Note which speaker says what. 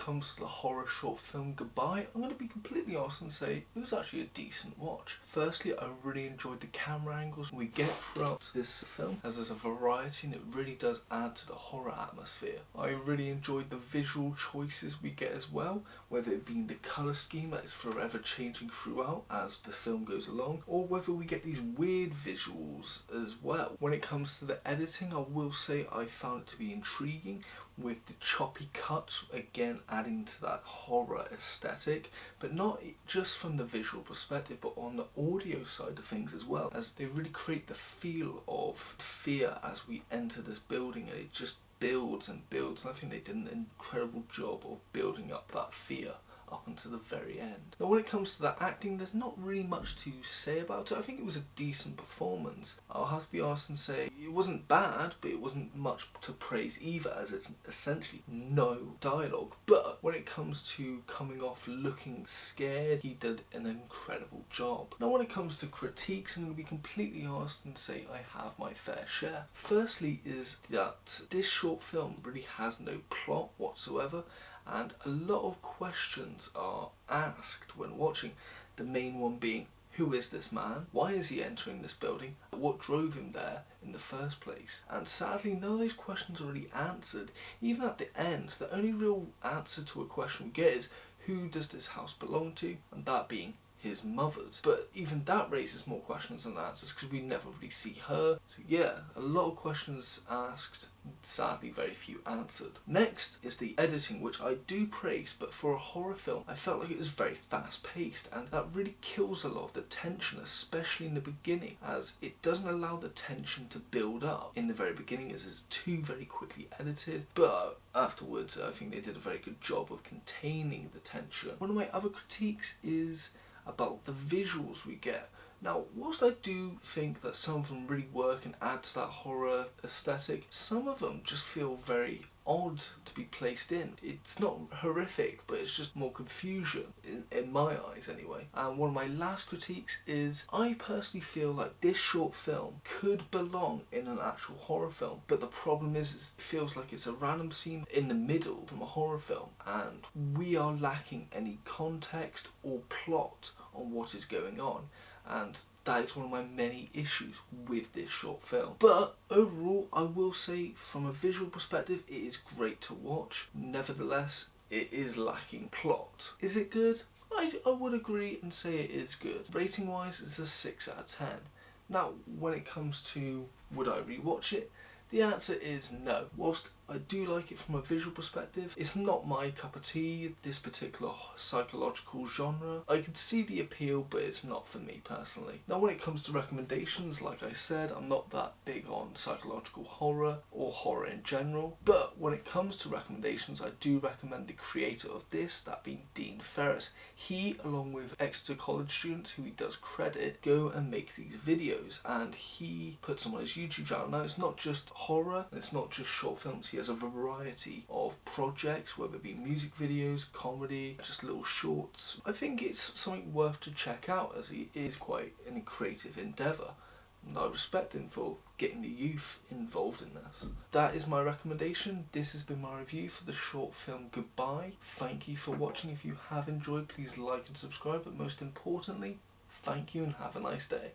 Speaker 1: comes to the horror short film Goodbye, I'm going to be completely honest and say it was actually a decent watch. Firstly, I really enjoyed the camera angles we get throughout this film, as there's a variety and it really does add to the horror atmosphere. I really enjoyed the visual choices we get as well, whether it be the colour scheme that is forever changing throughout as the film goes along, or whether we get these weird visuals as well. When it comes to the editing, I will say I found it to be intriguing, with the choppy cuts again adding to that horror aesthetic, but not just from the visual perspective but on the audio side of things as well, as they really create the feel of fear as we enter this building, and it just builds and builds, and I think they did an incredible job of building up that fear up until the very end. Now when it comes to the acting, there's not really much to say about it. I think it was a decent performance. I'll have to be honest and say it wasn't bad, but it wasn't much to praise either, as it's essentially no dialogue. But when it comes to coming off looking scared, he did an incredible job. Now when it comes to critiques, I'm going to be completely honest and say I have my fair share. Firstly is that this short film really has no plot whatsoever, and a lot of questions are asked when watching, the main one being, who is this man? Why is he entering this building? What drove him there in the first place? And sadly, none of those questions are really answered. Even at the end, the only real answer to a question we get is, who does this house belong to? And that being his mother's. But even that raises more questions than answers, because we never really see her. So yeah, a lot of questions asked, sadly very few answered. Next is the editing, which I do praise, but for a horror film I felt like it was very fast paced, and that really kills a lot of the tension, especially in the beginning, as it doesn't allow the tension to build up in the very beginning, as it's too very quickly edited. But afterwards I think they did a very good job of containing the tension. One of my other critiques is about the visuals we get. Now, whilst I do think that some of them really work and add to that horror aesthetic, some of them just feel very odd to be placed in. It's not horrific, but it's just more confusion, in my eyes anyway. And one of my last critiques is, I personally feel like this short film could belong in an actual horror film, but the problem is it feels like it's a random scene in the middle from a horror film, and we are lacking any context or plot on what is going on. And that is one of my many issues with this short film. But overall, I will say from a visual perspective, it is great to watch. Nevertheless, it is lacking plot. Is it good? I would agree and say it is good. Rating wise, it's a 6 out of 10. Now, when it comes to would I rewatch it, the answer is no. Whilst I do like it from a visual perspective, it's not my cup of tea, this particular psychological genre. I can see the appeal, but it's not for me personally. Now when it comes to recommendations, like I said, I'm not that big on psychological horror or horror in general, but when it comes to recommendations, I do recommend the creator of this, that being Dean Ferris. He, along with Exeter College students who he does credit, go and make these videos, and he puts them on his YouTube channel. Now it's not just horror, and it's not just short films. He has a variety of projects, whether it be music videos, comedy, just little shorts. I think it's something worth to check out, as he is quite a creative endeavour, and I respect him for getting the youth involved in this. That is my recommendation. This has been my review for the short film Goodbye. Thank you for watching. If you have enjoyed, please like and subscribe, but most importantly, thank you and have a nice day.